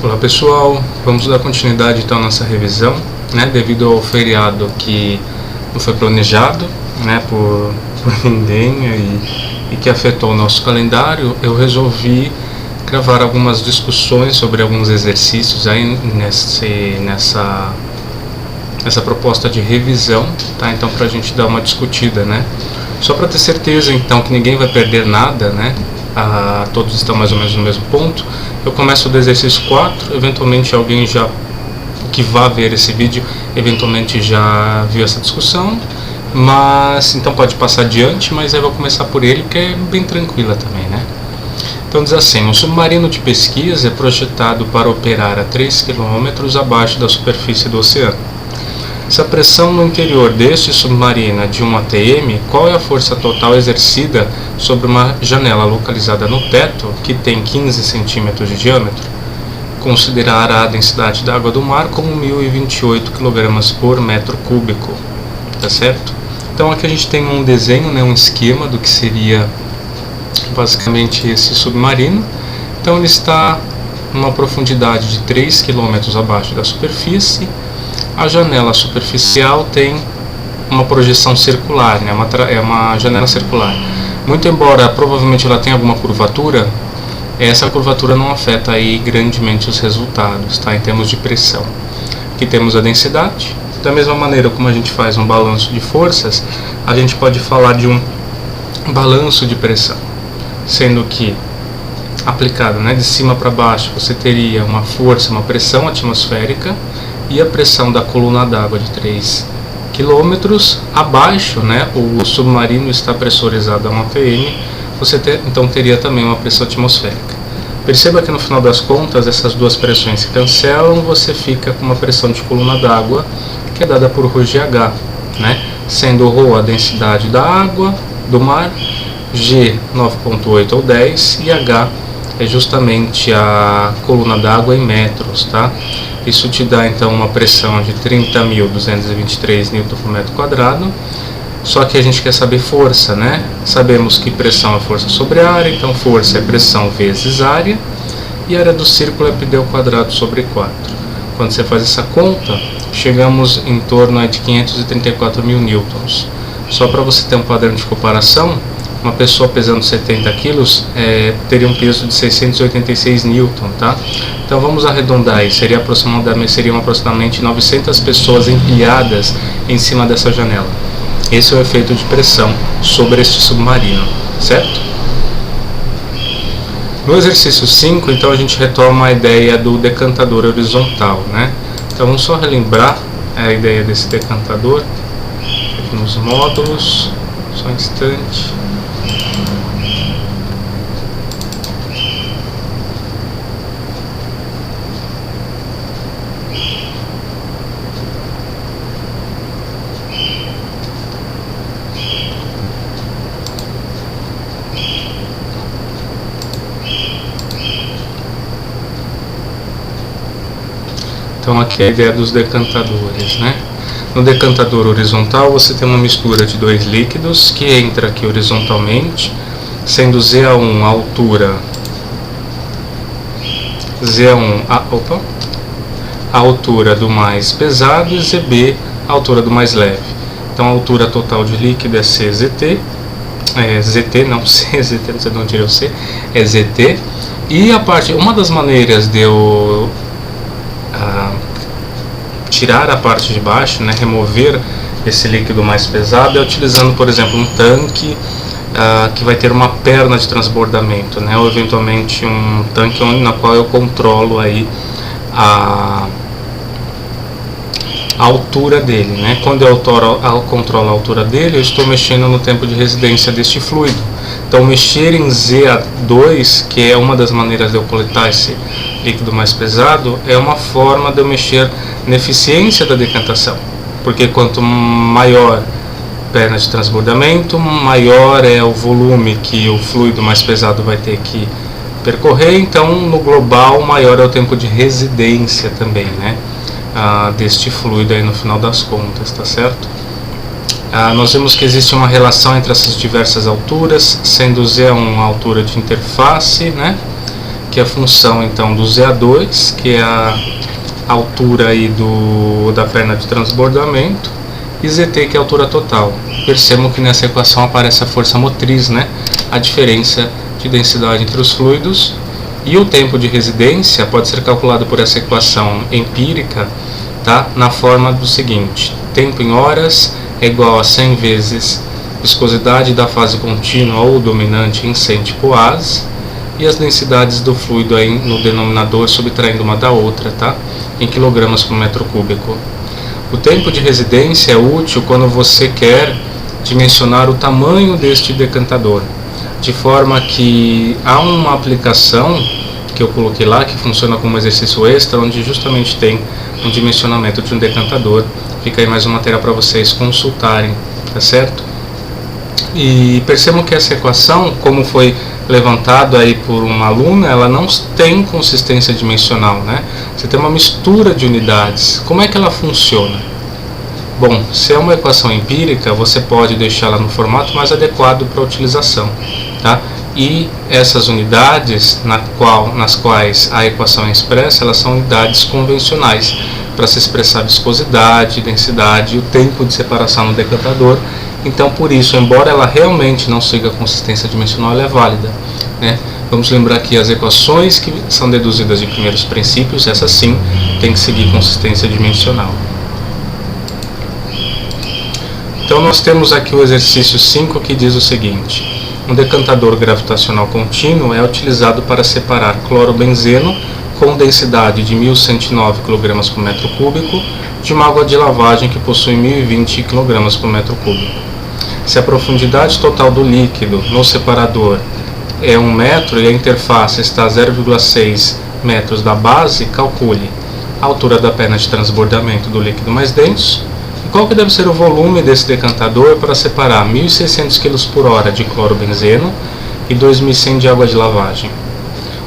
Olá pessoal, vamos dar continuidade então à nossa revisão, né? Devido ao feriado que não foi planejado, né, por ninguém e que afetou o nosso calendário, eu resolvi gravar algumas discussões sobre alguns exercícios aí nessa proposta de revisão, tá? Então, para a gente dar uma discutida, né? Só para ter certeza então que ninguém vai perder nada, né? Todos estão mais ou menos no mesmo ponto. Eu começo do exercício 4, eventualmente alguém já que vá ver esse vídeo, eventualmente já viu essa discussão, mas então pode passar adiante, mas eu vou começar por ele, que é bem tranquila também, né? Então diz assim: um submarino de pesquisa é projetado para operar a 3 km abaixo da superfície do oceano. Se a pressão no interior deste submarino é de 1 atm, qual é a força total exercida sobre uma janela localizada no teto, que tem 15 cm de diâmetro? Considerar a densidade da água do mar como 1028 kg por metro cúbico. Tá certo? Então aqui a gente tem um desenho, né, um esquema do que seria basicamente esse submarino. Então ele está numa profundidade de 3 km abaixo da superfície. A janela superficial tem uma projeção circular, né? É uma janela circular. Muito embora provavelmente ela tenha alguma curvatura, essa curvatura não afeta aí grandemente os resultados, tá? Em termos de pressão. Aqui temos a densidade. Da mesma maneira como a gente faz um balanço de forças, a gente pode falar de um balanço de pressão, sendo que aplicado, né, de cima para baixo, você teria uma força, uma pressão atmosférica, e a pressão da coluna d'água de 3 km abaixo, né, o submarino está pressurizado a 1 atm, você então teria também uma pressão atmosférica. Perceba que no final das contas essas duas pressões se cancelam, você fica com uma pressão de coluna d'água que é dada por ρgh, né, sendo ρ a densidade da água do mar, G 9.8 ou 10 e H é justamente a coluna d'água em metros, tá? Isso te dá então uma pressão de 30.223 Nm por metro quadrado. Só que a gente quer saber força, né? Sabemos que pressão é força sobre área, então força é pressão vezes área, e a área do círculo é π ao quadrado sobre 4. Quando você faz essa conta, chegamos em torno de 534 mil newtons. Só para você ter um padrão de comparação, uma pessoa pesando 70 kg teria um peso de 686 newton, tá? Então vamos arredondar aí, seriam aproximadamente 900 pessoas empilhadas em cima dessa janela. Esse é o efeito de pressão sobre este submarino, certo? No exercício 5, então a gente retoma a ideia do decantador horizontal, né? Então vamos só relembrar a ideia desse decantador aqui nos módulos, só um instante. Então aqui é a ideia dos decantadores, né? No decantador horizontal você tem uma mistura de dois líquidos que entra aqui horizontalmente, sendo ZA1 a altura a altura do mais pesado e ZB a altura do mais leve. Então a altura total de líquido é CZT, ZT, não CZT, não sei de onde tirei o C, é ZT. E uma das maneiras de eu tirar a parte de baixo, né, remover esse líquido mais pesado, é utilizando, por exemplo, um tanque que vai ter uma perna de transbordamento, né, ou eventualmente um tanque na qual eu controlo aí a altura dele, né? Quando eu controlo a altura dele, eu estou mexendo no tempo de residência deste fluido. Então mexer em ZA2, que é uma das maneiras de eu coletar esse líquido mais pesado, é uma forma de eu mexer na eficiência da decantação, porque quanto maior perna de transbordamento, maior é o volume que o fluido mais pesado vai ter que percorrer, então no global maior é o tempo de residência também, né, deste fluido aí no final das contas, tá certo? Nós vemos que existe uma relação entre essas diversas alturas, sendo Z1 a altura de interface, né, que é a função então do ZA2, que é a altura aí da perna de transbordamento, e ZT, que é a altura total. Percebam que nessa equação aparece a força motriz, né? A diferença de densidade entre os fluidos, e o tempo de residência pode ser calculado por essa equação empírica, tá? Na forma do seguinte: tempo em horas é igual a 100 vezes viscosidade da fase contínua ou dominante em cent poase, e as densidades do fluido aí no denominador subtraindo uma da outra, tá? Em quilogramas por metro cúbico. O tempo de residência é útil quando você quer dimensionar o tamanho deste decantador, de forma que há uma aplicação que eu coloquei lá, que funciona como exercício extra, onde justamente tem um dimensionamento de um decantador. Fica aí mais uma matéria para vocês consultarem, tá certo? E percebam que essa equação, como foi levantado aí por uma aluna, ela não tem consistência dimensional, né? Você tem uma mistura de unidades. Como é que ela funciona? Bom, se é uma equação empírica, você pode deixá-la no formato mais adequado para a utilização, tá? E essas unidades nas quais a equação é expressa, elas são unidades convencionais para se expressar viscosidade, densidade e o tempo de separação no decantador. Então, por isso, embora ela realmente não siga a consistência dimensional, ela é válida, né? Vamos lembrar que as equações que são deduzidas de primeiros princípios, essas sim, têm que seguir consistência dimensional. Então, nós temos aqui o exercício 5, que diz o seguinte: um decantador gravitacional contínuo é utilizado para separar clorobenzeno com densidade de 1109 kg por metro cúbico de uma água de lavagem que possui 1020 kg por metro cúbico. Se a profundidade total do líquido no separador é 1 metro e a interface está a 0,6 metros da base, calcule a altura da perna de transbordamento do líquido mais denso e qual que deve ser o volume desse decantador para separar 1.600 kg por hora de clorobenzeno e 2.100 de água de lavagem.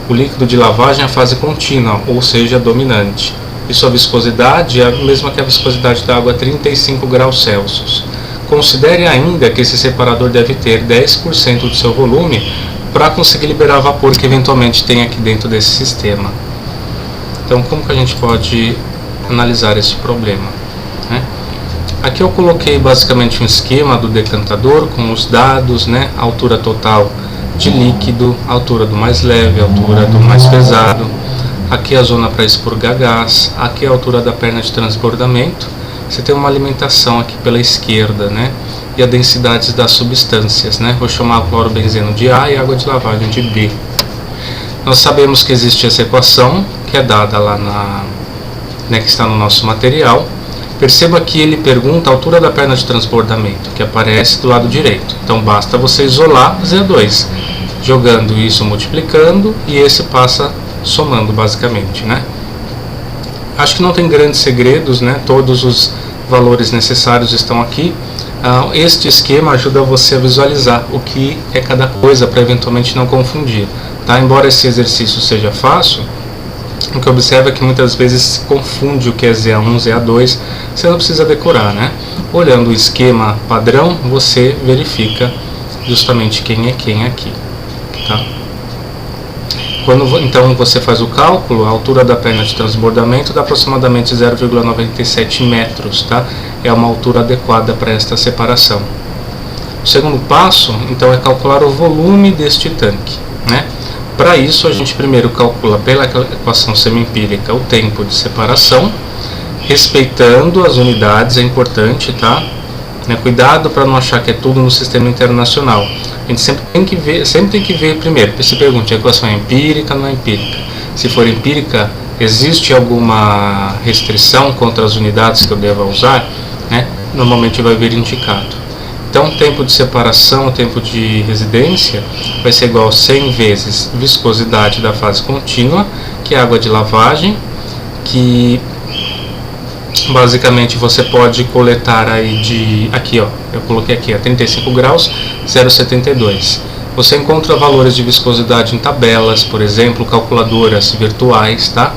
O líquido de lavagem é a fase contínua, ou seja, dominante, e sua viscosidade é a mesma que a viscosidade da água a 35 graus Celsius. Considere ainda que esse separador deve ter 10% do seu volume para conseguir liberar vapor que eventualmente tem aqui dentro desse sistema. Então, como que a gente pode analisar esse problema, né? Aqui eu coloquei basicamente um esquema do decantador com os dados, né? A altura total de líquido, a altura do mais leve, a altura do mais pesado. Aqui a zona para expurgar gás, aqui a altura da perna de transbordamento. Você tem uma alimentação aqui pela esquerda, né? E a densidade das substâncias, né? Vou chamar o clorobenzeno de A e a água de lavagem de B. Nós sabemos que existe essa equação, que é dada lá que está no nosso material. Perceba que ele pergunta a altura da perna de transbordamento, que aparece do lado direito. Então basta você isolar Z2, jogando isso, multiplicando, e esse passa somando basicamente, né? Acho que não tem grandes segredos, né? Todos os valores necessários estão aqui. Este esquema ajuda você a visualizar o que é cada coisa para eventualmente não confundir, tá? Embora esse exercício seja fácil, o que observa é que muitas vezes se confunde o que é ZA1, ZA2, você não precisa decorar, né? Olhando o esquema padrão, você verifica justamente quem é quem aqui, tá? Então você faz o cálculo, a altura da perna de transbordamento dá aproximadamente 0,97 metros, tá? É uma altura adequada para esta separação. O segundo passo, então, é calcular o volume deste tanque, né? Para isso, a gente primeiro calcula pela equação semi-empírica o tempo de separação, respeitando as unidades, é importante, tá? Cuidado para não achar que é tudo no sistema internacional. A gente sempre tem que ver primeiro, se pergunte, a equação é empírica ou não é empírica? Se for empírica, existe alguma restrição contra as unidades que eu deva usar, né? Normalmente vai vir indicado. Então, o tempo de separação, o tempo de residência, vai ser igual a 100 vezes viscosidade da fase contínua, que é a água de lavagem, que basicamente você pode coletar aí aqui ó, eu coloquei aqui a 35 graus, 0,72. Você encontra valores de viscosidade em tabelas, por exemplo, calculadoras virtuais, tá?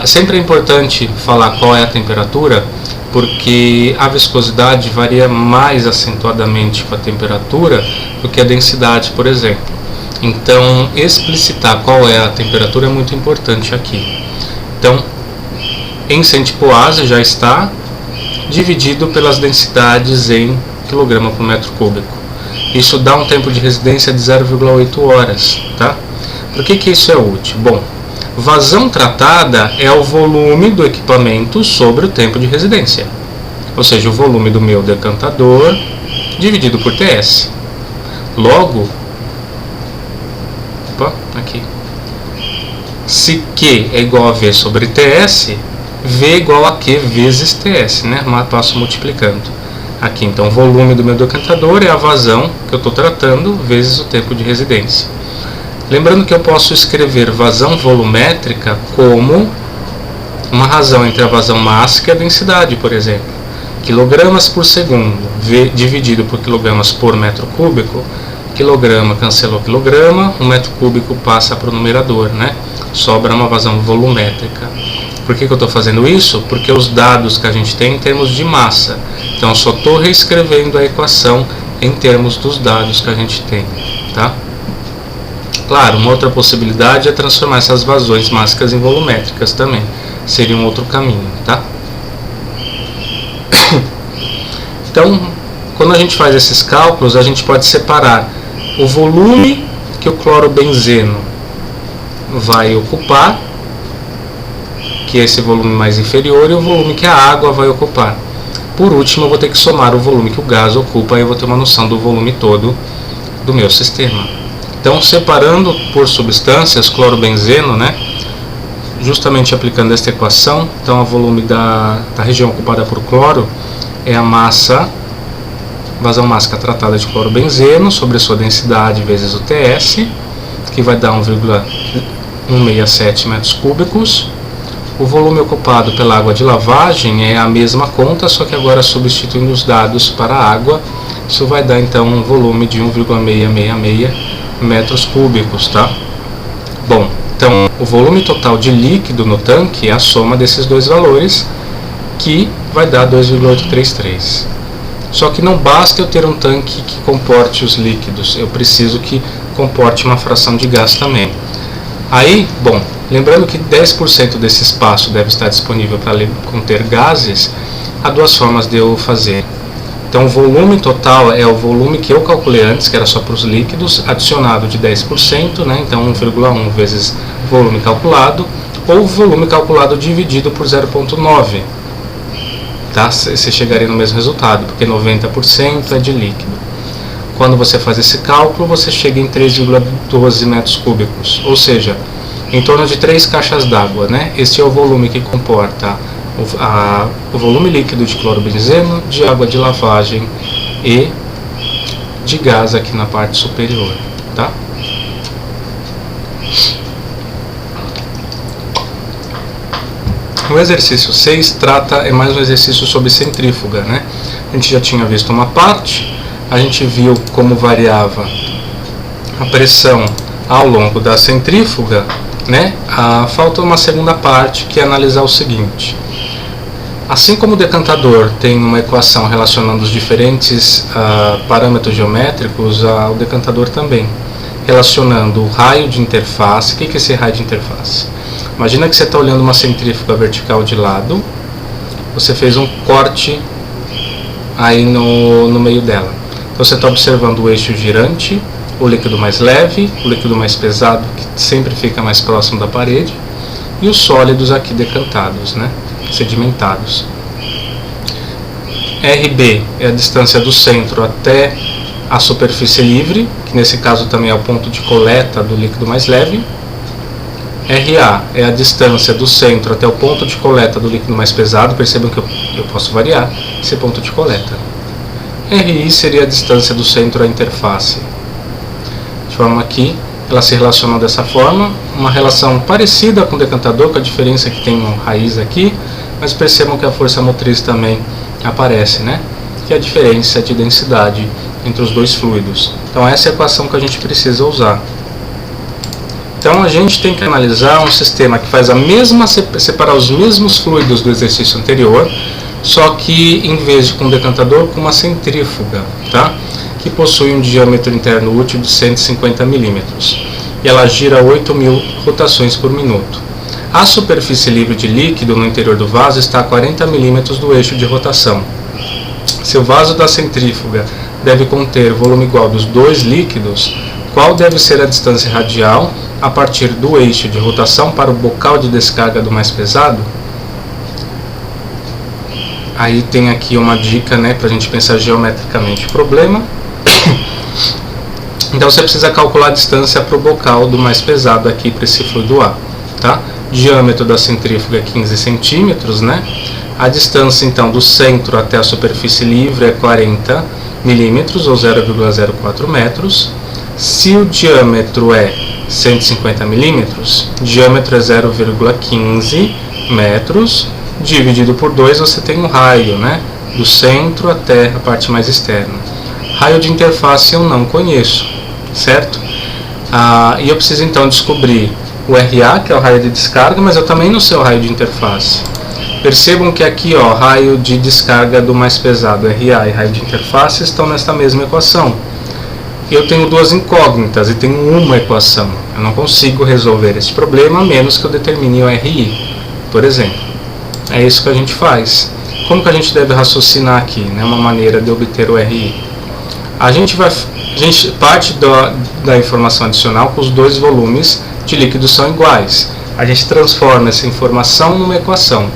Sempre é importante falar qual é a temperatura, porque a viscosidade varia mais acentuadamente com a temperatura do que a densidade, por exemplo. Então, explicitar qual é a temperatura é muito importante aqui. Então, em centipoase já está dividido pelas densidades em quilograma por metro cúbico. Isso dá um tempo de residência de 0,8 horas, tá? Por que isso é útil? Bom, vazão tratada é o volume do equipamento sobre o tempo de residência, ou seja, o volume do meu decantador dividido por TS. Logo, aqui, se Q é igual a V sobre TS, V é igual a Q vezes TS, né? Passo multiplicando. Aqui, então, o volume do meu decantador é a vazão que eu estou tratando vezes o tempo de residência. Lembrando que eu posso escrever vazão volumétrica como uma razão entre a vazão mássica e a densidade, por exemplo. Quilogramas por segundo, V dividido por quilogramas por metro cúbico. Quilograma cancelou quilograma, um metro cúbico passa para o numerador, né? Sobra uma vazão volumétrica. Por que eu estou fazendo isso? Porque os dados que a gente tem em termos de massa. Então eu só estou reescrevendo a equação em termos dos dados que a gente tem, tá? Claro, uma outra possibilidade é transformar essas vazões mássicas em volumétricas também. Seria um outro caminho, tá? Então, quando a gente faz esses cálculos, a gente pode separar o volume que o clorobenzeno vai ocupar, que é esse volume mais inferior, e o volume que a água vai ocupar. Por último, eu vou ter que somar o volume que o gás ocupa e eu vou ter uma noção do volume todo do meu sistema. Então, separando por substâncias, clorobenzeno, né, justamente aplicando esta equação, então o volume da região ocupada por cloro é a massa, vazão mássica tratada de clorobenzeno sobre a sua densidade vezes o TS, que vai dar 1,167 metros cúbicos. O volume ocupado pela água de lavagem é a mesma conta, só que agora substituindo os dados para a água, isso vai dar então um volume de 1,666 metros cúbicos, tá? Bom, então o volume total de líquido no tanque é a soma desses dois valores, que vai dar 2,833. Só que não basta eu ter um tanque que comporte os líquidos, eu preciso que comporte uma fração de gás também. Aí, bom, lembrando que 10% desse espaço deve estar disponível para conter gases, há duas formas de eu fazer. Então, o volume total é o volume que eu calculei antes, que era só para os líquidos, adicionado de 10%, né? Então 1,1 vezes volume calculado, ou volume calculado dividido por 0,9. Tá? Você chegaria no mesmo resultado, porque 90% é de líquido. Quando você faz esse cálculo, você chega em 3,12 metros cúbicos, ou seja, em torno de 3 caixas d'água, né? Esse é o volume que comporta o volume líquido de clorobenzeno, de água de lavagem e de gás aqui na parte superior, tá? O exercício 6 é mais um exercício sobre centrífuga, né? A gente já tinha visto uma parte, a gente viu como variava a pressão ao longo da centrífuga, né? Falta uma segunda parte, que é analisar o seguinte. Assim como o decantador tem uma equação relacionando os diferentes parâmetros geométricos, o decantador também, relacionando o raio de interface. O que é esse raio de interface? Imagina que você está olhando uma centrífuga vertical de lado, você fez um corte aí no meio dela. Então você está observando o eixo girante, o líquido mais leve, o líquido mais pesado, que sempre fica mais próximo da parede, e os sólidos aqui decantados, né, sedimentados. RB é a distância do centro até a superfície livre, que nesse caso também é o ponto de coleta do líquido mais leve. RA é a distância do centro até o ponto de coleta do líquido mais pesado. Percebam que eu posso variar esse ponto de coleta. RI seria a distância do centro à interface. De forma que elas se relacionam dessa forma, uma relação parecida com o decantador, com a diferença que tem uma raiz aqui, mas percebam que a força motriz também aparece, né? Que é a diferença de densidade entre os dois fluidos. Então essa é a equação que a gente precisa usar. Então a gente tem que analisar um sistema que faz separar os mesmos fluidos do exercício anterior, só que em vez de com um decantador, com uma centrífuga, tá? que possui um diâmetro interno útil de 150 mm e ela gira 8.000 rotações por minuto. A superfície livre de líquido no interior do vaso está a 40 mm do eixo de rotação. Se o vaso da centrífuga deve conter volume igual dos dois líquidos, qual deve ser a distância radial a partir do eixo de rotação para o bocal de descarga do mais pesado? Aí tem aqui uma dica, né, para a gente pensar geometricamente o problema. Então você precisa calcular a distância para o bocal do mais pesado aqui para esse fluido A, tá? Diâmetro da centrífuga é 15 centímetros, né? A distância então do centro até a superfície livre é 40 milímetros ou 0,04 metros. Se o diâmetro é 150 milímetros, diâmetro é 0,15 metros, dividido por 2 você tem um raio, né? Do centro até a parte mais externa. Raio de interface eu não conheço, certo? E eu preciso então descobrir o RA, que é o raio de descarga, mas eu também não sei o raio de interface. Percebam que aqui, ó, raio de descarga do mais pesado, RA, e raio de interface estão nesta mesma equação. Eu tenho duas incógnitas e tenho uma equação. Eu não consigo resolver esse problema a menos que eu determine o RI, por exemplo. É isso que a gente faz. Como que a gente deve raciocinar aqui, né? Uma maneira de obter o RI. A gente parte da informação adicional com os dois volumes de líquido são iguais. A gente transforma essa informação numa equação.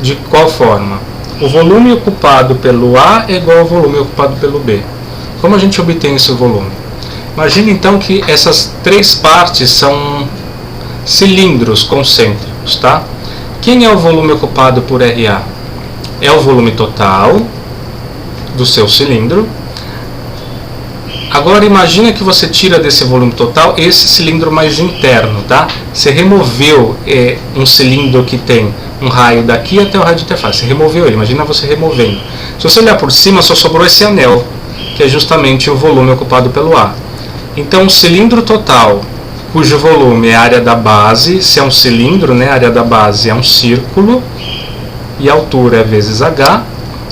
De qual forma? O volume ocupado pelo A é igual ao volume ocupado pelo B. Como a gente obtém esse volume? Imagine então que essas três partes são cilindros concêntricos, tá? Quem é o volume ocupado por RA? É o volume total do seu cilindro. Agora imagina que você tira desse volume total esse cilindro mais interno, tá? Você removeu um cilindro que tem um raio daqui até o raio de interface. Você removeu ele, imagina você removendo. Se você olhar por cima, só sobrou esse anel, que é justamente o volume ocupado pelo A. Então o cilindro total, cujo volume é a área da base, se é um cilindro, né, a área da base é um círculo, e a altura é vezes H.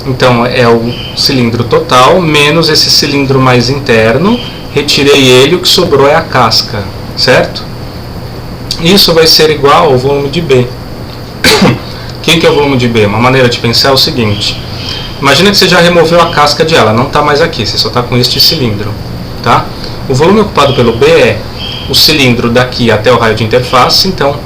Então é o cilindro total, menos esse cilindro mais interno, retirei ele, o que sobrou é a casca, certo? Isso vai ser igual ao volume de B. Quem que é o volume de B? Uma maneira de pensar é o seguinte: imagina que você já removeu a casca de ela, não está mais aqui, você só está com este cilindro, tá? O volume ocupado pelo B é o cilindro daqui até o raio de interface, então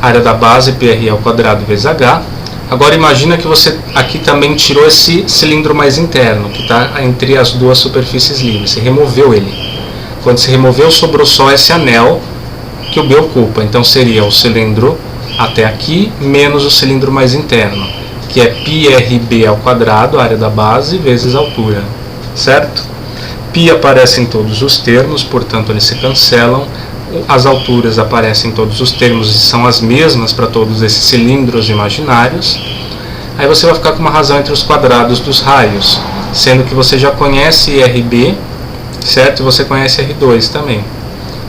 área da base PRE ao quadrado vezes H. Agora imagina que você aqui também tirou esse cilindro mais interno, que está entre as duas superfícies livres, você removeu ele. Quando se removeu, sobrou só esse anel que o B ocupa, então seria o cilindro até aqui menos o cilindro mais interno, que é πRB ao quadrado, área da base, vezes a altura, certo? Π aparece em todos os termos, portanto eles se cancelam. As alturas aparecem em todos os termos e são as mesmas para todos esses cilindros imaginários. Aí você vai ficar com uma razão entre os quadrados dos raios, sendo que você já conhece RB, certo? E você conhece R2 também.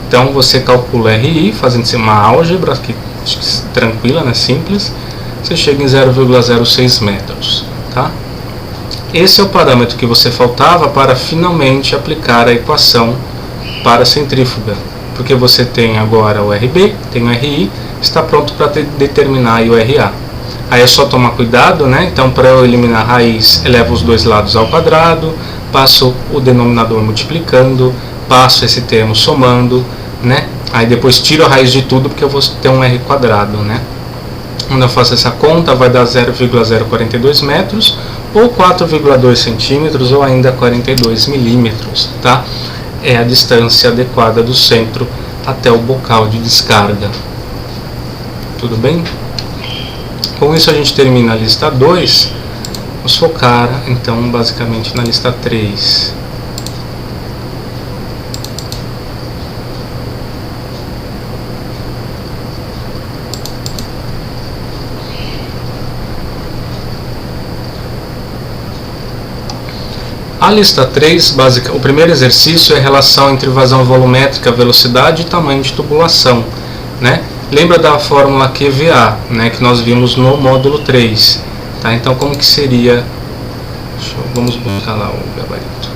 Então você calcula RI, fazendo uma álgebra que tranquila, né, simples, você chega em 0,06 metros, tá? Esse é o parâmetro que você faltava para finalmente aplicar a equação para a centrífuga, porque você tem agora o RB, tem o RI, está pronto para determinar aí o RA. Aí é só tomar cuidado, né? Então, para eu eliminar a raiz, elevo os dois lados ao quadrado, passo o denominador multiplicando, passo esse termo somando, né? Aí depois tiro a raiz de tudo, porque eu vou ter um R quadrado, né? Quando eu faço essa conta, vai dar 0,042 metros, ou 4,2 centímetros, ou ainda 42 milímetros, tá? É a distância adequada do centro até o bocal de descarga. Tudo bem? Com isso a gente termina a lista 2. Vamos focar, então, basicamente na lista 3. A lista 3, o primeiro exercício é a relação entre vazão volumétrica, velocidade e tamanho de tubulação, né? Lembra da fórmula QVA, né, que nós vimos no módulo 3, tá? Então como que seria? Vamos buscar lá o gabarito.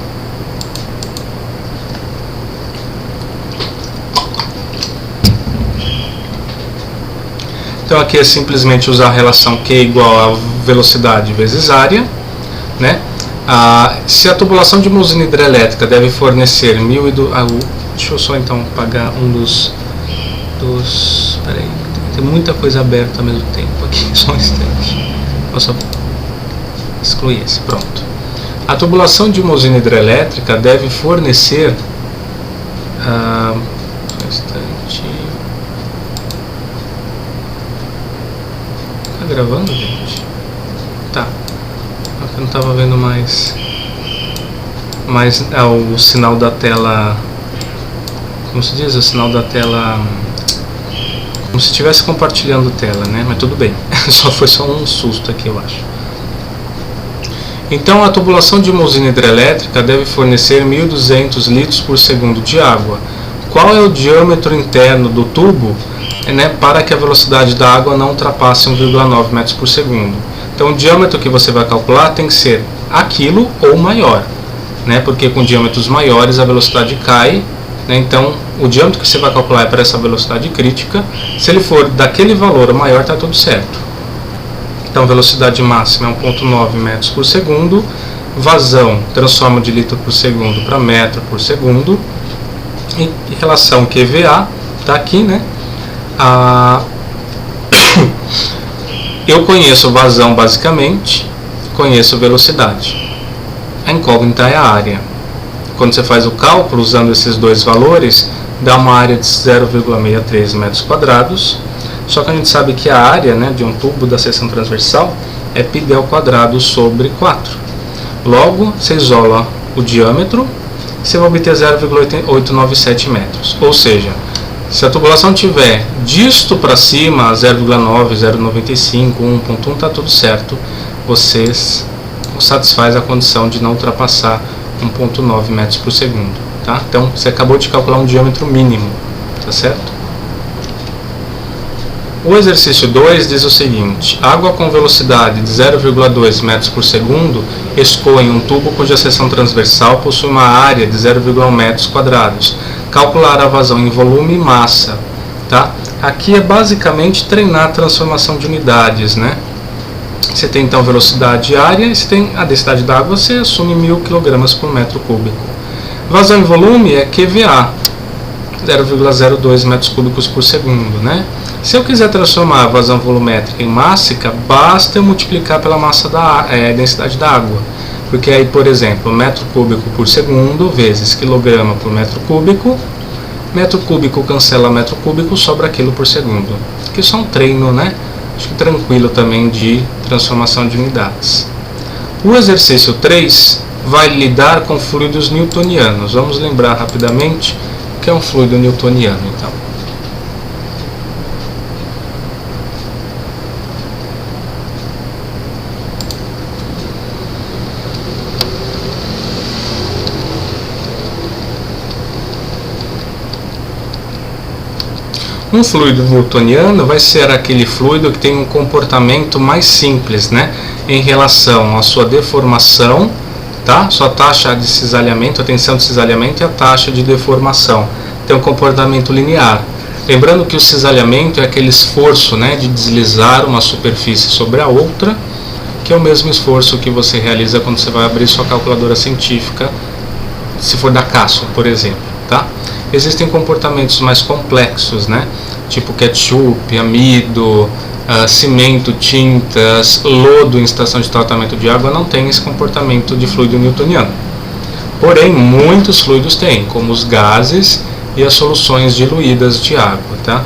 Então aqui é simplesmente usar a relação Q igual a velocidade vezes área, né? Se a tubulação de uma usina hidrelétrica deve fornecer deixa eu só então apagar um dos peraí, tem muita coisa aberta ao mesmo tempo aqui, só um instante. Vou só excluir esse, pronto. A tubulação de uma usina hidrelétrica deve fornecer só um instante. Tá gravando, gente? Tá. Eu não estava vendo mais o sinal da tela, como se diz, o sinal da tela, como se estivesse compartilhando tela, né? Mas tudo bem, foi só um susto aqui, eu acho. Então a tubulação de uma usina hidrelétrica deve fornecer 1.200 litros por segundo de água. Qual é o diâmetro interno do tubo, né, para que a velocidade da água não ultrapasse 1,9 metros por segundo? Então o diâmetro que você vai calcular tem que ser aquilo ou maior, né? Porque com diâmetros maiores a velocidade cai, né? Então o diâmetro que você vai calcular é para essa velocidade crítica. Se ele for daquele valor ou maior, está tudo certo. Então velocidade máxima é 1,9 metros por segundo, vazão transforma de litro por segundo para metro por segundo, e relação QVA está aqui, né? Eu conheço vazão basicamente, conheço velocidade. A incógnita é a área. Quando você faz o cálculo usando esses dois valores, dá uma área de 0,63 metros quadrados. Só que a gente sabe que a área, né, de um tubo da seção transversal é πd² sobre 4. Logo, você isola o diâmetro, você vai obter 0,897 metros. Ou seja, se a tubulação tiver disto para cima, 0,9, 0,95, 1,1, está tudo certo. Você satisfaz a condição de não ultrapassar 1,9 metros por segundo. Tá? Então, você acabou de calcular um diâmetro mínimo. Tá certo? O exercício 2 diz o seguinte: água com velocidade de 0,2 metros por segundo escoa em um tubo cuja seção transversal possui uma área de 0,1 metros quadrados. Calcular a vazão em volume e massa. Tá? Aqui é basicamente treinar a transformação de unidades, né? Você tem então velocidade e área, e você tem a densidade da água, você assume 1.000 kg por metro cúbico. Vazão em volume é QVA, 0,02 metros cúbicos por segundo, né? Se eu quiser transformar a vazão volumétrica em mássica, basta eu multiplicar pela massa densidade da água. Porque aí, por exemplo, metro cúbico por segundo vezes quilograma por metro cúbico cancela metro cúbico, sobra quilo por segundo. Aqui é só um treino, né? Acho que tranquilo também de transformação de unidades. O exercício 3 vai lidar com fluidos newtonianos. Vamos lembrar rapidamente o que é um fluido newtoniano, então. Um fluido newtoniano vai ser aquele fluido que tem um comportamento mais simples, né, em relação à sua deformação, tá? Sua taxa de cisalhamento, a tensão de cisalhamento e a taxa de deformação. Tem um comportamento linear. Lembrando que o cisalhamento é aquele esforço, né, de deslizar uma superfície sobre a outra, que é o mesmo esforço que você realiza quando você vai abrir sua calculadora científica, se for da CASSO, por exemplo, tá? Existem comportamentos mais complexos, né? Tipo ketchup, amido, cimento, tintas, lodo em estação de tratamento de água não tem esse comportamento de fluido newtoniano. Porém, muitos fluidos têm, como os gases e as soluções diluídas de água, tá?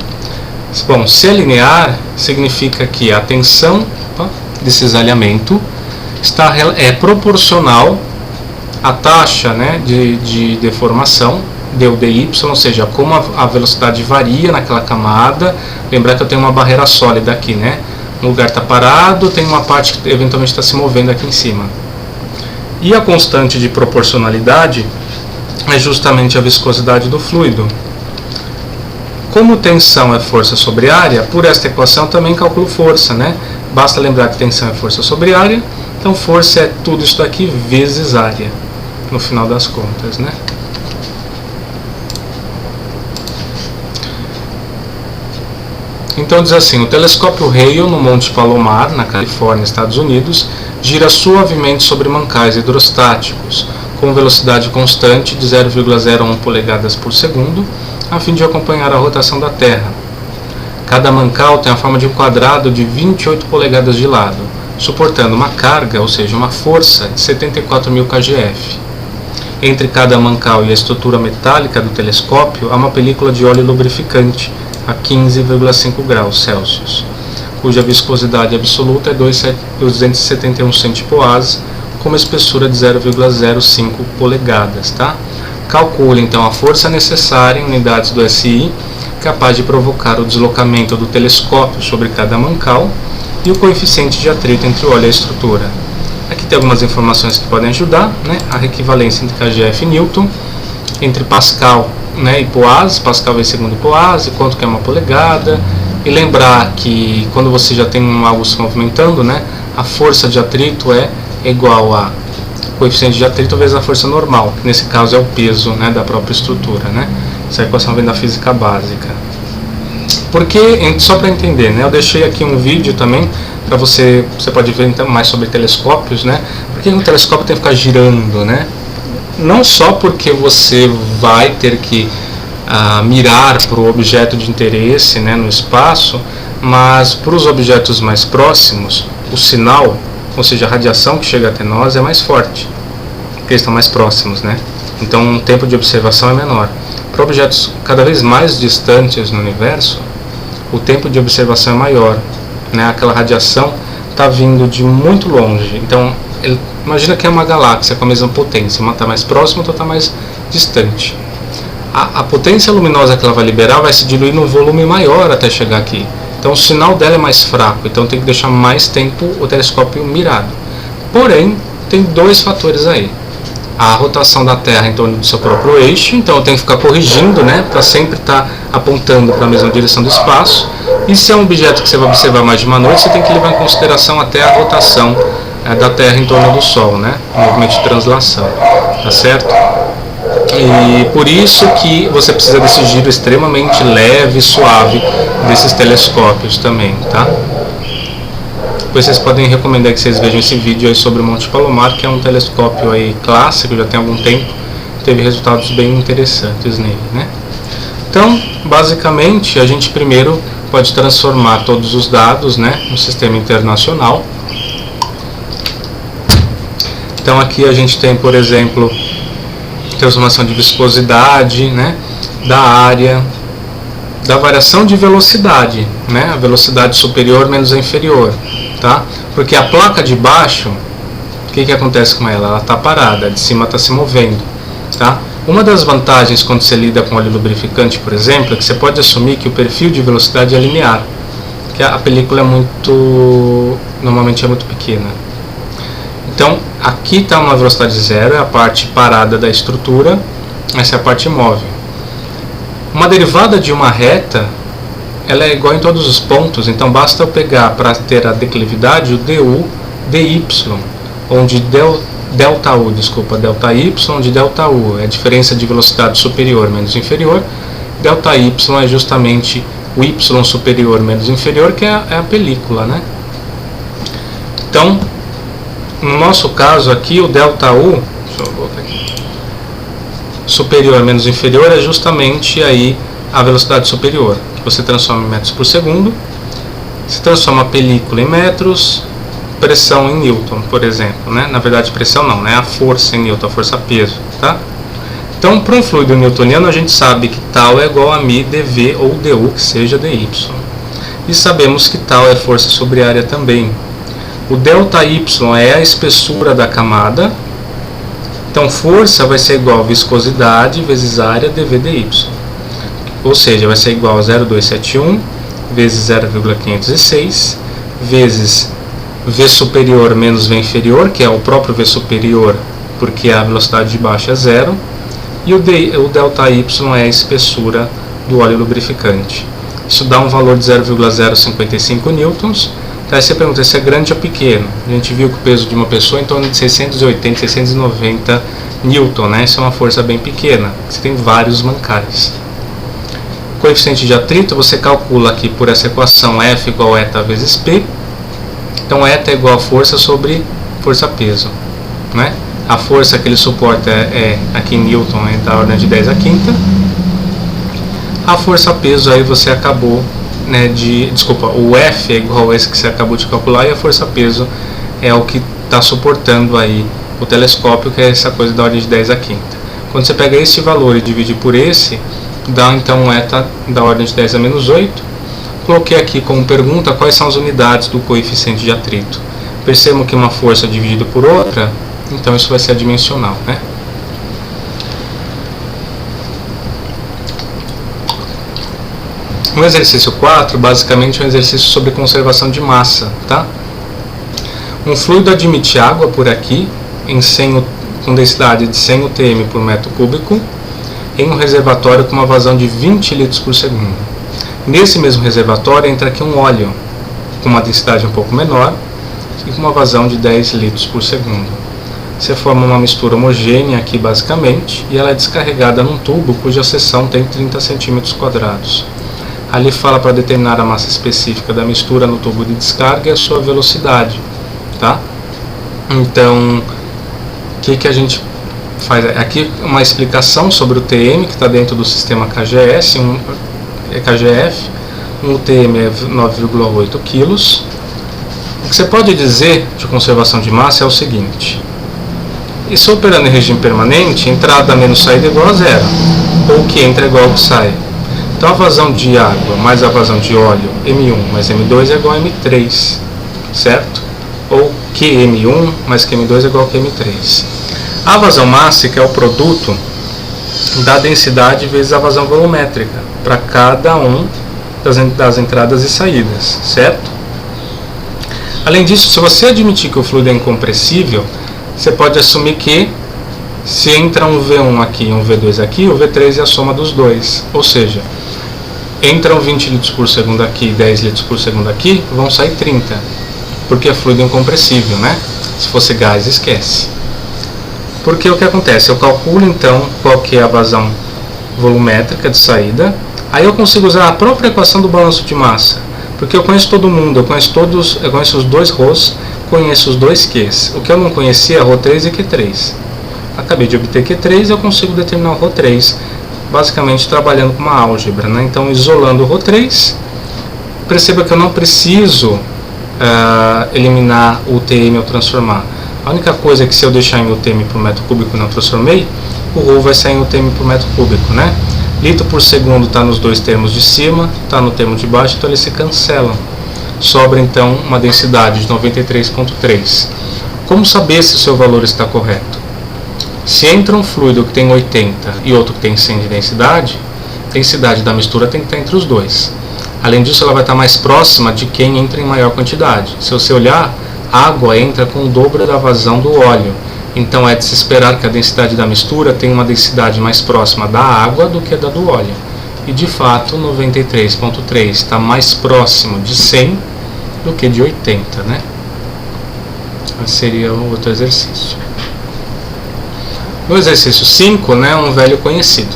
Bom, se é linear, significa que a tensão de cisalhamento é proporcional à taxa, né, de deformação, dy, ou seja, como a velocidade varia naquela camada. Lembrar que eu tenho uma barreira sólida aqui, né? Um lugar está parado, tem uma parte que eventualmente está se movendo aqui em cima. E a constante de proporcionalidade é justamente a viscosidade do fluido. Como tensão é força sobre área, por esta equação também calculo força, né? Basta lembrar que tensão é força sobre área, então força é tudo isso daqui vezes área, no final das contas, né? Então diz assim: o telescópio Hale no Monte Palomar, na Califórnia, Estados Unidos, gira suavemente sobre mancais hidrostáticos, com velocidade constante de 0,01 polegadas por segundo, a fim de acompanhar a rotação da Terra. Cada mancal tem a forma de um quadrado de 28 polegadas de lado, suportando uma carga, ou seja, uma força de 74.000 kgf. Entre cada mancal e a estrutura metálica do telescópio há uma película de óleo lubrificante a 15,5 graus Celsius, cuja viscosidade absoluta é 271 centipoase, com uma espessura de 0,05 polegadas. Tá? Calcule então a força necessária em unidades do SI, capaz de provocar o deslocamento do telescópio sobre cada mancal, e o coeficiente de atrito entre o óleo e a estrutura. Aqui tem algumas informações que podem ajudar, né? A equivalência entre kgf e Newton, entre Pascal, né, e poase, Pascal vezes segundo poase, quanto que é uma polegada, e lembrar que quando você já tem algo se movimentando, né, a força de atrito é igual a coeficiente de atrito vezes a força normal, que nesse caso é o peso, né, da própria estrutura, né? Essa equação vem da física básica. Porque, só para entender, né, eu deixei aqui um vídeo também para você pode ver então mais sobre telescópios, né? Porque o telescópio tem que ficar girando, né? Não só porque você vai ter que mirar para o objeto de interesse, né, no espaço, mas para os objetos mais próximos, o sinal, ou seja, a radiação que chega até nós é mais forte, porque eles estão mais próximos, né? Então o tempo de observação é menor. Para objetos cada vez mais distantes no universo, o tempo de observação é maior, né? Aquela radiação está vindo de muito longe. Então, imagina que é uma galáxia com a mesma potência, uma está mais próxima, outra está mais distante. A potência luminosa que ela vai liberar vai se diluir num volume maior até chegar aqui. Então, o sinal dela é mais fraco, então tem que deixar mais tempo o telescópio mirado. Porém, tem dois fatores aí. A rotação da Terra em torno do seu próprio eixo, então eu tenho que ficar corrigindo, né, para sempre estar apontando para a mesma direção do espaço. E se é um objeto que você vai observar mais de uma noite, você tem que levar em consideração até a rotação da Terra em torno do Sol, né, o movimento de translação, tá certo? E por isso que você precisa desse giro extremamente leve e suave desses telescópios também, tá? Depois vocês podem recomendar que vocês vejam esse vídeo aí sobre o Monte Palomar, que é um telescópio aí clássico, já tem algum tempo, teve resultados bem interessantes nele, né? Então, basicamente, a gente primeiro pode transformar todos os dados, né, no sistema internacional. Então aqui a gente tem, por exemplo, transformação de viscosidade, né, da área, da variação de velocidade, né, a velocidade superior menos a inferior, tá? Porque a placa de baixo, o que acontece com ela? Ela está parada, a de cima está se movendo, tá? Uma das vantagens quando você lida com óleo lubrificante, por exemplo, é que você pode assumir que o perfil de velocidade é linear, que a película normalmente é muito pequena. Então, aqui está uma velocidade zero, é a parte parada da estrutura, essa é a parte móvel. Uma derivada de uma reta, ela é igual em todos os pontos, então basta eu pegar para ter a declividade o du dy, onde delta y, onde delta u é a diferença de velocidade superior menos inferior, delta y é justamente o y superior menos inferior, que é a película, né? Então, no nosso caso aqui, o delta U, deixa eu voltar aqui, superior menos inferior é justamente aí a velocidade superior, que você transforma em metros por segundo, você transforma a película em metros, pressão em Newton, por exemplo, né? Na verdade, pressão não, né? A força em Newton, a força-peso, tá? Então, para um fluido newtoniano, a gente sabe que tal é igual a μ dv ou du, que seja dy. E sabemos que tal é força sobre área também. O delta y é a espessura da camada, então força vai ser igual a viscosidade vezes área dv dy. Ou seja, vai ser igual a 0,271 vezes 0,506 vezes V superior menos V inferior, que é o próprio V superior, porque a velocidade de baixo é zero, e o delta y é a espessura do óleo lubrificante. Isso dá um valor de 0,055 newtons. Aí você pergunta se é grande ou pequeno. A gente viu que o peso de uma pessoa é em torno de 680, 690 newton, né? Isso é uma força bem pequena, você tem vários mancais. coeficiente de atrito você calcula aqui por essa equação F igual a eta vezes P. Então eta é igual a força sobre força-peso, né? A força que ele suporta aqui em Newton é da ordem de 10 a quinta. A força-peso aí você acabou, né, o F é igual a esse que você acabou de calcular, e a força-peso é o que está suportando aí o telescópio, que é essa coisa da ordem de 10 a quinta. Quando você pega esse valor e divide por esse, dá então um eta da ordem de 10 a menos 8. Coloquei aqui como pergunta quais são as unidades do coeficiente de atrito. Percebam que uma força dividida por outra, então isso vai ser adimensional, né? O exercício 4, basicamente, é um exercício sobre conservação de massa, tá? Um fluido admite água por aqui, com densidade de 100 UTM por metro cúbico, em um reservatório com uma vazão de 20 litros por segundo. Nesse mesmo reservatório entra aqui um óleo, com uma densidade um pouco menor, e com uma vazão de 10 litros por segundo. Você forma uma mistura homogênea aqui, basicamente, e ela é descarregada num tubo cuja seção tem 30 centímetros quadrados. Ali fala para determinar a massa específica da mistura no tubo de descarga e a sua velocidade, tá? Então, o que a gente faz? Aqui uma explicação sobre o TM, que está dentro do sistema KGS, KGF, um UTM é 9,8 kg. O que você pode dizer de conservação de massa é o seguinte: isso operando em regime permanente, entrada menos saída é igual a zero, ou o que entra é igual ao que sai. Então a vazão de água mais a vazão de óleo, M1 mais M2 é igual a M3, certo? Ou QM1 mais QM2 é igual a QM3. A vazão mássica é o produto da densidade vezes a vazão volumétrica para cada um das entradas e saídas, certo? Além disso, se você admitir que o fluido é incompressível, você pode assumir que se entra um V1 aqui e um V2 aqui, o V3 é a soma dos dois, ou seja, entram 20 litros por segundo aqui e 10 litros por segundo aqui, vão sair 30, porque é fluido incompressível, né? Se fosse gás, esquece. Porque o que acontece? Eu calculo então qual que é a vazão volumétrica de saída, aí eu consigo usar a própria equação do balanço de massa, porque eu conheço todo mundo, eu conheço os dois Rhs, conheço os dois Qs. O que eu não conhecia é Rho3 e Q3. Acabei de obter Q3, eu consigo determinar o Rho3, basicamente trabalhando com uma álgebra, né? Então, isolando o Rho3, perceba que eu não preciso eliminar o UTM ao transformar. A única coisa é que se eu deixar em UTM por metro cúbico e não transformei, o Rho vai sair em UTM por metro cúbico, né? Litro por segundo está nos dois termos de cima, está no termo de baixo, então eles se cancelam. Sobra então uma densidade de 93,3. Como saber se o seu valor está correto? Se entra um fluido que tem 80 e outro que tem 100 de densidade, a densidade da mistura tem que estar entre os dois. Além disso, ela vai estar mais próxima de quem entra em maior quantidade. Se você olhar, a água entra com o dobro da vazão do óleo. Então é de se esperar que a densidade da mistura tenha uma densidade mais próxima da água do que da do óleo. E de fato, 93,3 está mais próximo de 100 do que de 80, né? Esse seria o outro exercício. No exercício 5, né, um velho conhecido.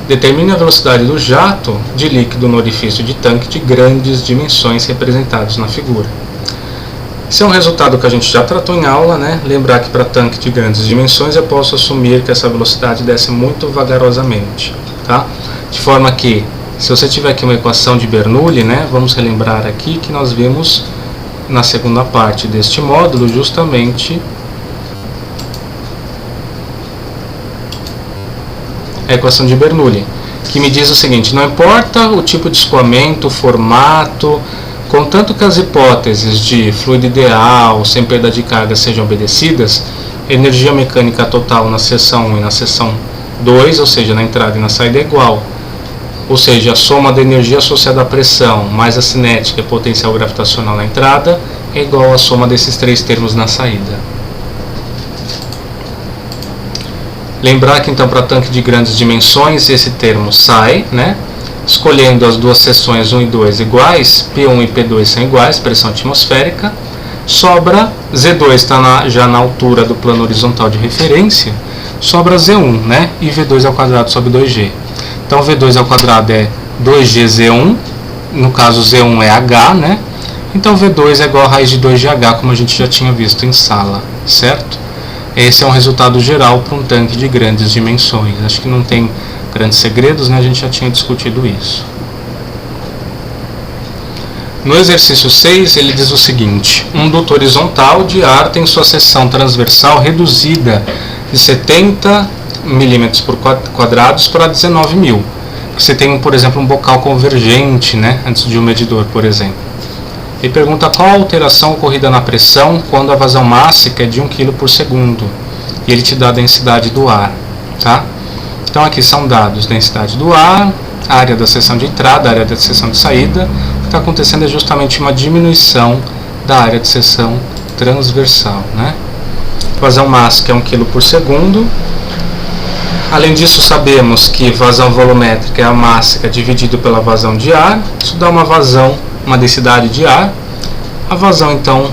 Determine a velocidade do jato de líquido no orifício de tanque de grandes dimensões representados na figura. Esse é um resultado que a gente já tratou em aula, né? Lembrar que para tanque de grandes dimensões eu posso assumir que essa velocidade desce muito vagarosamente, tá? De forma que, se você tiver aqui uma equação de Bernoulli, né? Vamos relembrar aqui que nós vimos na segunda parte deste módulo justamente a equação de Bernoulli, que me diz o seguinte: não importa o tipo de escoamento, o formato, contanto que as hipóteses de fluido ideal, sem perda de carga, sejam obedecidas, energia mecânica total na seção 1 e na seção 2, ou seja, na entrada e na saída, é igual. Ou seja, a soma da energia associada à pressão mais a cinética e potencial gravitacional na entrada é igual à soma desses três termos na saída. Lembrar que então para tanque de grandes dimensões esse termo sai, né? Escolhendo as duas seções 1 e 2 iguais, P1 e P2 são iguais, pressão atmosférica, sobra Z2 está já na altura do plano horizontal de referência, sobra Z1, né? E V2 ao quadrado sobre 2G. Então V2 ao quadrado é 2gz1, no caso Z1 é H, né? Então V2 é igual a raiz de 2 de H, como a gente já tinha visto em sala, certo? Esse é um resultado geral para um tanque de grandes dimensões. Acho que não tem grandes segredos, né? A gente já tinha discutido isso. No exercício 6, ele diz o seguinte: um duto horizontal de ar tem sua seção transversal reduzida de 70 milímetros por quadrados para 19 mil. Você tem, por exemplo, um bocal convergente, né? Antes de um medidor, por exemplo. Ele pergunta qual a alteração ocorrida na pressão quando a vazão mássica é de 1 kg por segundo. E ele te dá a densidade do ar, tá? Então aqui são dados: densidade do ar, área da seção de entrada, área da seção de saída. O que está acontecendo é justamente uma diminuição da área de seção transversal, né? Vazão mássica é 1 kg por segundo. Além disso, sabemos que vazão volumétrica é a mássica dividido pela vazão de ar. Isso dá uma vazão, uma densidade de ar. A vazão, então,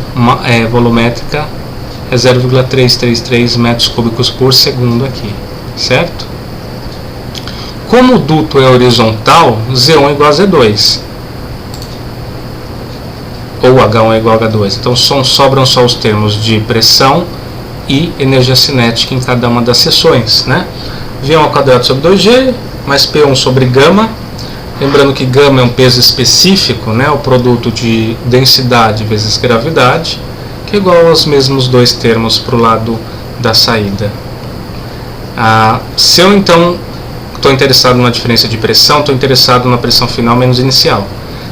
volumétrica é 0,333 metros cúbicos por segundo aqui, certo? Como o duto é horizontal, Z1 é igual a Z2. Ou H1 é igual a H2. Então, sobram só os termos de pressão e energia cinética em cada uma das seções, né? V1 ao quadrado sobre 2G, mais P1 sobre gama. Lembrando que gama é um peso específico, né? O produto de densidade vezes gravidade, que é igual aos mesmos dois termos para o lado da saída. Se eu, então, estou interessado numa diferença de pressão, estou interessado na pressão final menos inicial.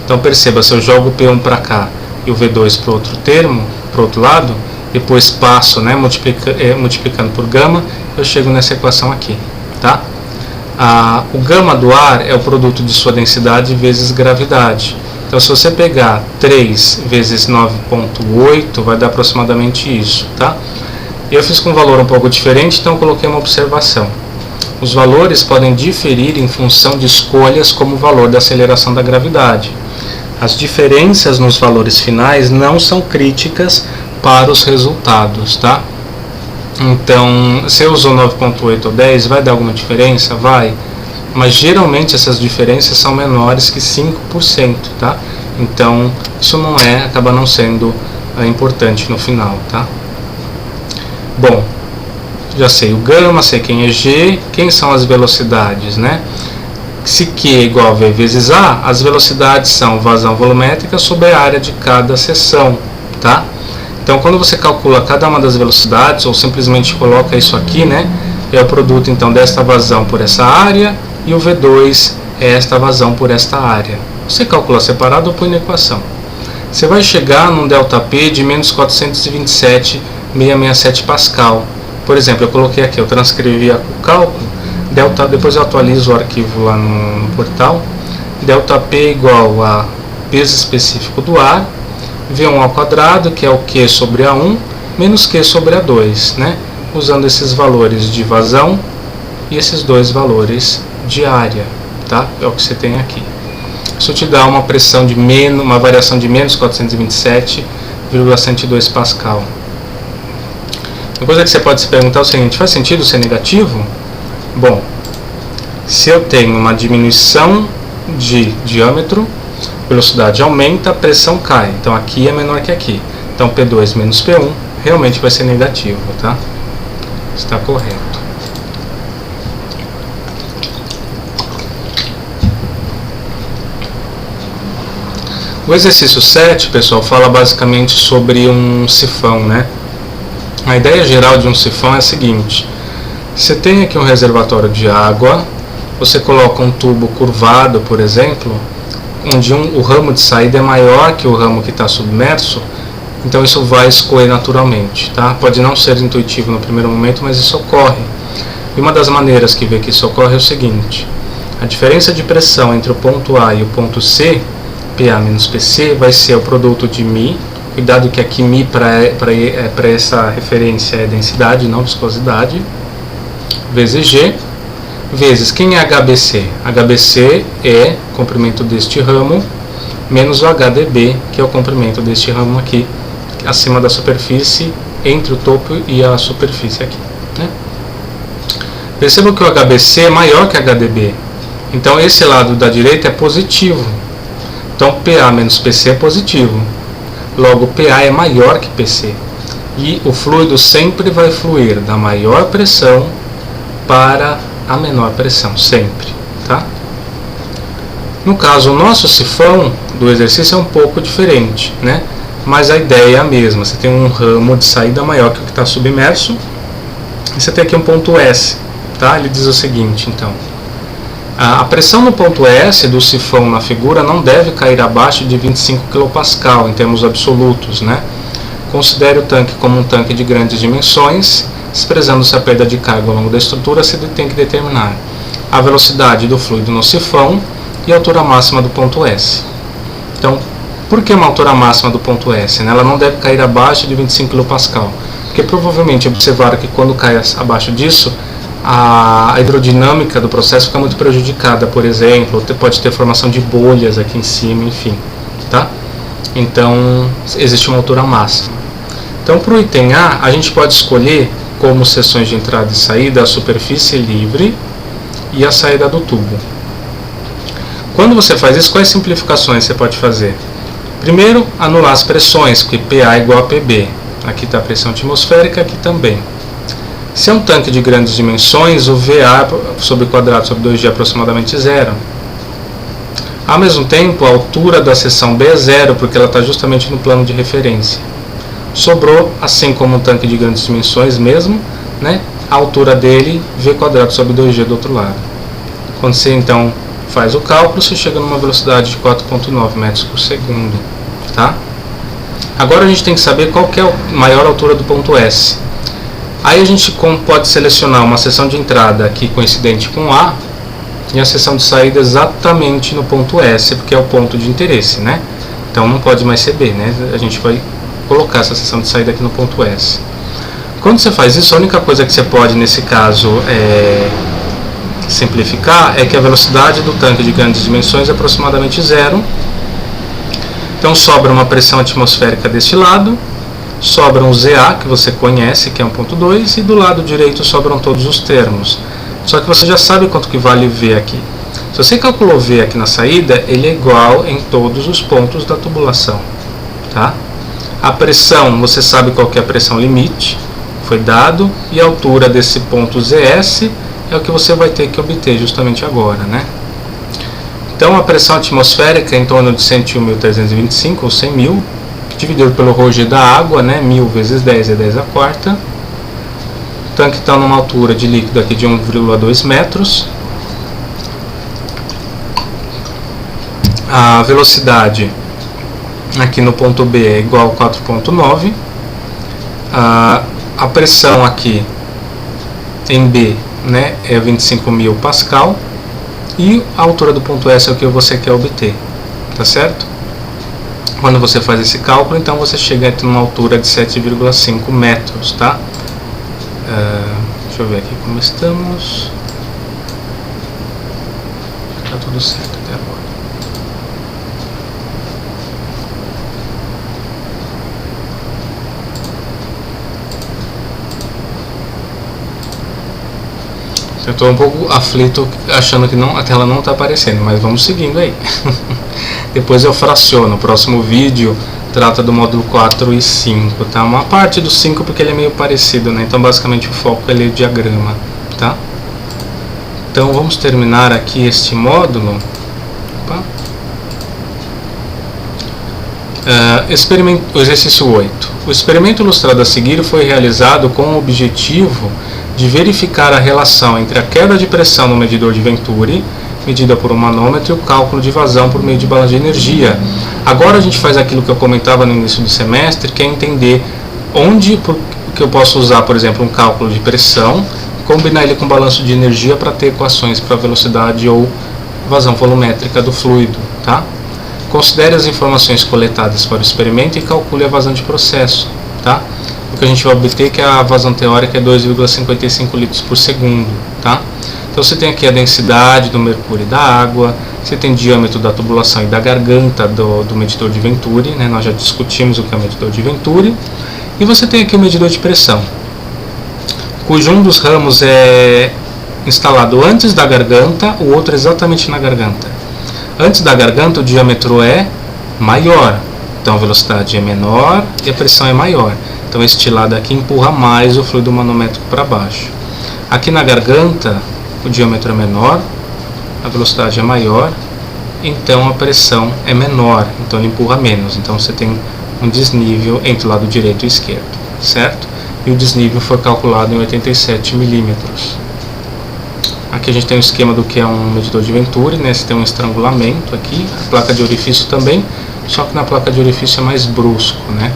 Então, perceba, se eu jogo o P1 para cá e o V2 para o outro termo, para o outro lado, depois passo, né, multiplicando por gama, eu chego nessa equação aqui, tá? O gama do ar é o produto de sua densidade vezes gravidade. Então, se você pegar 3 vezes 9,8, vai dar aproximadamente isso, tá? Eu fiz com um valor um pouco diferente, então eu coloquei uma observação. Os valores podem diferir em função de escolhas como o valor da aceleração da gravidade. As diferenças nos valores finais não são críticas para os resultados, tá? Então, se eu usou 9,8 ou 10, vai dar alguma diferença? Vai. Mas geralmente essas diferenças são menores que 5%, tá? Então, isso acaba não sendo importante no final, tá? Bom, já sei o gama, sei quem é G, quem são as velocidades, né? Se Q é igual a V vezes A, as velocidades são vazão volumétrica sobre a área de cada seção, tá? Então, quando você calcula cada uma das velocidades, ou simplesmente coloca isso aqui, né? É o produto, então, desta vazão por essa área, e o V2 é esta vazão por esta área. Você calcula separado ou põe na equação. Você vai chegar num ΔP de menos 427,667 Pascal. Por exemplo, eu coloquei aqui, eu transcrevi o cálculo, depois eu atualizo o arquivo lá no portal. ΔP é igual a peso específico do ar, V1 ao quadrado, que é o Q sobre A1, menos Q sobre A2, né? Usando esses valores de vazão e esses dois valores de área, tá? É o que você tem aqui. Isso te dá uma pressão de uma variação de menos 427,102 Pascal. Uma coisa que você pode se perguntar é o seguinte: faz sentido ser negativo? Bom, se eu tenho uma diminuição de diâmetro, velocidade aumenta, a pressão cai. Então aqui é menor que aqui. Então P2 menos P1 realmente vai ser negativo, tá? Está correto. O exercício 7, pessoal, fala basicamente sobre um sifão, né? A ideia geral de um sifão é a seguinte: você tem aqui um reservatório de água, você coloca um tubo curvado, por exemplo, onde o ramo de saída é maior que o ramo que está submerso, então isso vai escorrer naturalmente, tá? Pode não ser intuitivo no primeiro momento, mas isso ocorre. E uma das maneiras que vê que isso ocorre é o seguinte: a diferença de pressão entre o ponto A e o ponto C, PA menos PC, vai ser o produto de μ, cuidado que aqui μ para essa referência é densidade, não viscosidade, vezes G, vezes quem é HBC? HBC é o comprimento deste ramo, menos o HDB, que é o comprimento deste ramo aqui, acima da superfície, entre o topo e a superfície aqui, né? Perceba que o HBC é maior que HDB, Então esse lado da direita é positivo. Então PA menos PC é positivo. Logo PA é maior que PC. E o fluido sempre vai fluir da maior pressão para a menor pressão, sempre, tá? No caso, o nosso sifão do exercício é um pouco diferente, né? Mas a ideia é a mesma. Você tem um ramo de saída maior que o que está submerso. E você tem aqui um ponto S, tá? Ele diz o seguinte, então. A pressão no ponto S do sifão na figura não deve cair abaixo de 25 kPa em termos absolutos, né? Considere o tanque como um tanque de grandes dimensões. Desprezando-se a perda de carga ao longo da estrutura, se tem que determinar a velocidade do fluido no sifão e a altura máxima do ponto S. Então, por que uma altura máxima do ponto S? Ela não deve cair abaixo de 25 kPa, porque provavelmente observaram que quando cai abaixo disso, a hidrodinâmica do processo fica muito prejudicada, por exemplo, pode ter formação de bolhas aqui em cima, enfim, tá? Então, existe uma altura máxima. Então, para o item A, a gente pode escolher como seções de entrada e saída a superfície livre e a saída do tubo. Quando você faz isso, quais simplificações você pode fazer? Primeiro, anular as pressões, porque PA é igual a PB. Aqui está a pressão atmosférica, aqui também. Se é um tanque de grandes dimensões, o VA sobre quadrado sobre 2G é aproximadamente zero. Ao mesmo tempo, a altura da seção B é zero, porque ela está justamente no plano de referência. Sobrou, assim como um tanque de grandes dimensões mesmo, né, a altura dele, V quadrado sobre 2G do outro lado. Quando você então faz o cálculo, você chega numa velocidade de 4,9 metros por segundo. Tá? Agora a gente tem que saber qual que é a maior altura do ponto S. Aí a gente pode selecionar uma seção de entrada aqui coincidente com A e a seção de saída exatamente no ponto S, porque é o ponto de interesse, né? Então não pode mais ser B, né? A gente vai colocar essa seção de saída aqui no ponto S. Quando você faz isso, a única coisa que você pode, nesse caso, simplificar é que a velocidade do tanque de grandes dimensões é aproximadamente zero. Então sobra uma pressão atmosférica deste lado, sobra um ZA, que você conhece, que é 1.2, e do lado direito sobram todos os termos. Só que você já sabe quanto que vale V aqui. Se você calculou V aqui na saída, ele é igual em todos os pontos da tubulação. Tá? A pressão, você sabe qual que é a pressão limite, foi dado, e a altura desse ponto ZS é o que você vai ter que obter justamente agora, né? Então a pressão atmosférica é em torno de 101.325 ou 100.000, dividido pelo ρg da água, né? 1000 vezes 10 é 10 a quarta. O tanque está numa altura de líquido aqui de 1,2 metros. A velocidade aqui no ponto B é igual a 4,9. A pressão aqui em B, né, é 25.000 pascal. E a altura do ponto S é o que você quer obter, tá certo? Quando você faz esse cálculo, então você chega a uma altura de 7,5 metros, tá? Deixa eu ver aqui como estamos. Tá tudo certo até agora. Eu estou um pouco aflito achando que a tela não está aparecendo, mas vamos seguindo aí. Depois eu fraciono. O próximo vídeo trata do módulo 4 e 5, tá? Uma parte do 5 porque ele é meio parecido, né? Então basicamente o foco é ler o diagrama, tá? Então vamos terminar aqui este módulo. Opa. O exercício 8. O experimento ilustrado a seguir foi realizado com o objetivo de verificar a relação entre a queda de pressão no medidor de Venturi, medida por um manômetro, e o cálculo de vazão por meio de balança de energia. Agora a gente faz aquilo que eu comentava no início do semestre, que é entender onde que eu posso usar, por exemplo, um cálculo de pressão, combinar ele com balanço de energia para ter equações para velocidade ou vazão volumétrica do fluido, tá? Considere as informações coletadas para o experimento e calcule a vazão de processo, tá? O que a gente vai obter é que a vazão teórica é 2,55 litros por segundo, tá? Então você tem aqui a densidade do mercúrio e da água, você tem o diâmetro da tubulação e da garganta do medidor de Venturi, né? Nós já discutimos o que é o medidor de Venturi, e você tem aqui o medidor de pressão, cujo um dos ramos é instalado antes da garganta, o outro exatamente na garganta. Antes da garganta o diâmetro é maior, então a velocidade é menor e a pressão é maior. Então este lado aqui empurra mais o fluido manométrico para baixo. Aqui na garganta o diâmetro é menor, a velocidade é maior, então a pressão é menor, então ele empurra menos. Então você tem um desnível entre o lado direito e esquerdo, certo? E o desnível foi calculado em 87 milímetros. Aqui a gente tem um esquema do que é um medidor de Venturi, né? Você tem um estrangulamento aqui, a placa de orifício também, só que na placa de orifício é mais brusco, né?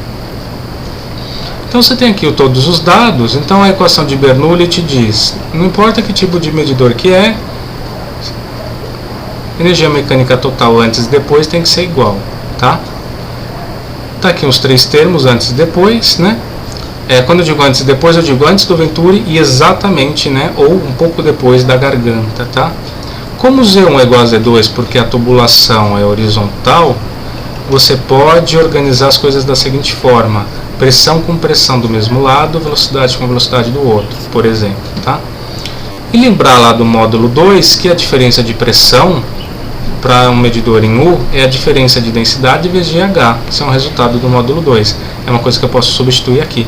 Então você tem aqui todos os dados. Então a equação de Bernoulli te diz, não importa que tipo de medidor que é, energia mecânica total antes e depois tem que ser igual, tá? Tá aqui os três termos, antes e depois, né? Quando eu digo antes e depois, eu digo antes do Venturi e exatamente, né? Ou um pouco depois da garganta, tá? Como Z1 é igual a Z2 porque a tubulação é horizontal, você pode organizar as coisas da seguinte forma: pressão com pressão do mesmo lado, velocidade com velocidade do outro, por exemplo, tá? E lembrar lá do módulo 2 que a diferença de pressão para um medidor em U é a diferença de densidade vezes GH, que é um resultado do módulo 2. É uma coisa que eu posso substituir aqui.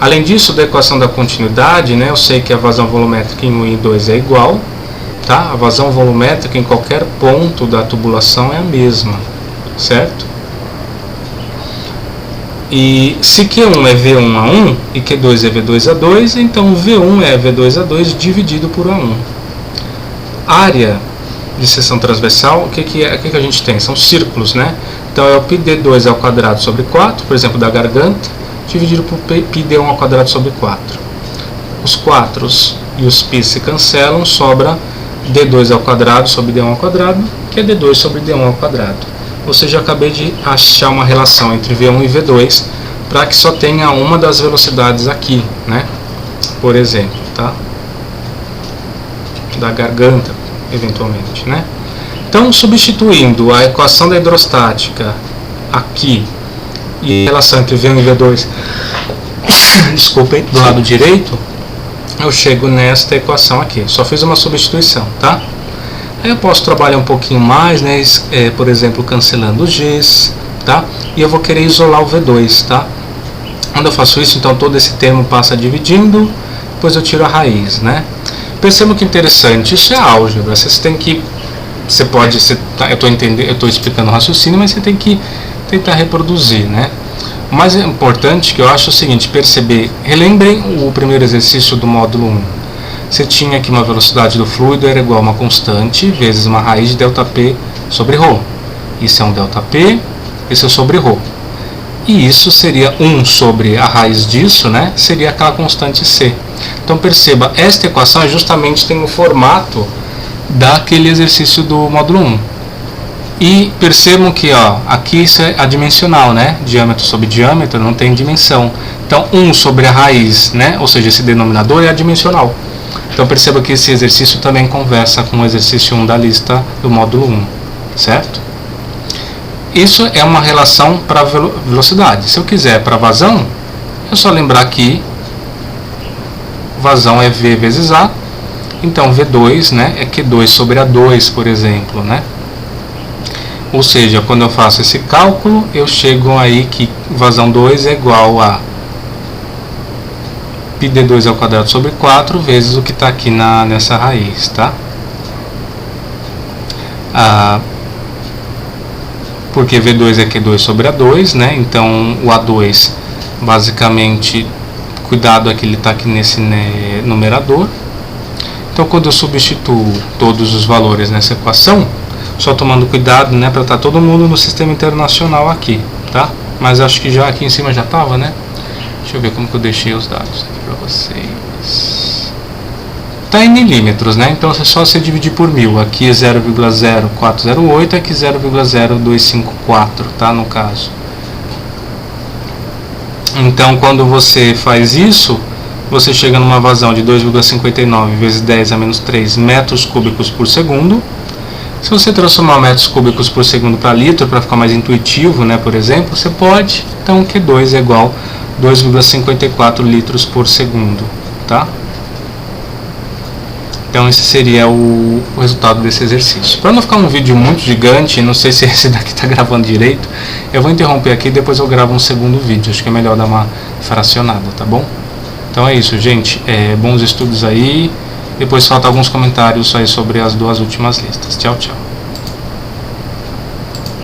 Além disso, da equação da continuidade, né, eu sei que a vazão volumétrica em U e em 2 é igual, tá? A vazão volumétrica em qualquer ponto da tubulação é a mesma, certo? E se Q1 é V1A1 e Q2 é V2A2, então V1 é V2A2 dividido por A1. Área de seção transversal, o que a gente tem? São círculos, né? Então é o πd2 ao quadrado sobre 4, por exemplo, da garganta, dividido por πd1 ao quadrado sobre 4. Os 4 e os π se cancelam, sobra d2 ao quadrado sobre d1 ao quadrado, que é d2 sobre d1 ao quadrado. Ou seja, eu acabei de achar uma relação entre V1 e V2 para que só tenha uma das velocidades aqui, né? Por exemplo, tá? Da garganta, eventualmente, né? Então, substituindo a equação da hidrostática aqui e a relação entre V1 e V2, desculpem, do lado direito, eu chego nesta equação aqui. Só fiz uma substituição, tá? Aí eu posso trabalhar um pouquinho mais, né? Por exemplo, cancelando os Gs, tá? E eu vou querer isolar o V2, tá? Quando eu faço isso, então todo esse termo passa dividindo, depois eu tiro a raiz, né? Perceba que interessante, isso é álgebra. Você tem que, eu estou explicando o raciocínio, mas você tem que tentar reproduzir, né? O mais importante que eu acho é o seguinte: perceber, relembrem o primeiro exercício do módulo 1. Você tinha que uma velocidade do fluido era igual a uma constante vezes uma raiz de ΔP sobre ρ. Isso é um ΔP, isso é sobre ρ. E isso seria 1 sobre a raiz disso, né? Seria aquela constante C. Então perceba, esta equação justamente tem o formato daquele exercício do módulo 1. E percebam que, ó, aqui isso é adimensional, né? Diâmetro sobre diâmetro não tem dimensão. Então 1 sobre a raiz, né? Ou seja, esse denominador é adimensional. Então perceba que esse exercício também conversa com o exercício 1 da lista do módulo 1, certo? Isso é uma relação para velocidade. Se eu quiser para vazão, é só lembrar que vazão é V vezes A, então V2, né, é Q2 sobre A2, por exemplo, né? Ou seja, quando eu faço esse cálculo, eu chego aí que vazão 2 é igual a πd2 ao quadrado sobre 4 vezes o que está aqui nessa raiz, tá? Porque V2 é Q2 sobre A2, né? Então o A2, basicamente, cuidado é que ele está aqui nesse numerador. Então quando eu substituo todos os valores nessa equação, só tomando cuidado, né, para estar todo mundo no sistema internacional aqui, tá? Mas acho que já aqui em cima já estava, né? Deixa eu ver como que eu deixei os dados aqui para vocês. Está em milímetros, né? Então é só você dividir por 1000. Aqui é 0,0408, aqui 0,0254, tá? No caso. Então quando você faz isso, você chega numa vazão de 2,59 vezes 10 a menos 3 metros cúbicos por segundo. Se você transformar metros cúbicos por segundo para litro, para ficar mais intuitivo, né, por exemplo, você pode. Então Q2 é igual a 2,54 litros por segundo, tá? Então esse seria o resultado desse exercício. Para não ficar um vídeo muito gigante, não sei se esse daqui está gravando direito, eu vou interromper aqui e depois eu gravo um segundo vídeo. Acho que é melhor dar uma fracionada, tá bom? Então é isso, gente. Bons estudos aí. Depois falta alguns comentários aí sobre as duas últimas listas. Tchau, tchau.